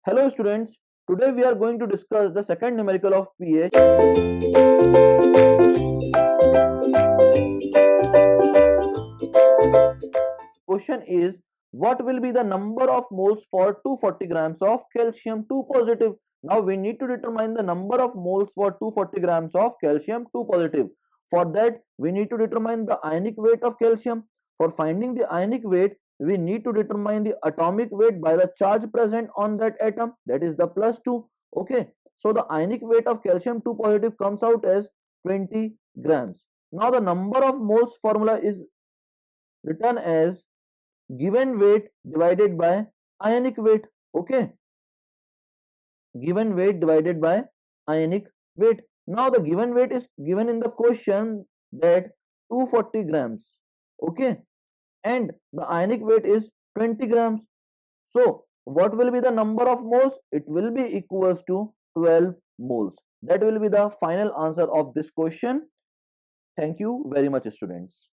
Hello students, today we are going to discuss the second numerical of pH. Question is, what will be the number of moles for 240 grams of calcium 2 positive? Now we need to determine the number of moles for 240 grams of calcium 2 positive. For that we need to determine the ionic weight of calcium. For finding the ionic weight, we need to determine the atomic weight by the charge present on that atom, that is the +2. Okay, so the ionic weight of calcium 2 positive comes out as 20 grams. Now the number of moles formula is written as given weight divided by ionic weight. Okay, given weight divided by ionic weight. Now the given weight is given in the question, that 240 grams. Okay, and the ionic weight is 20 grams. So what will be the number of moles? It will be equals to 12 moles. That will be the final answer of this question. Thank you very much, students.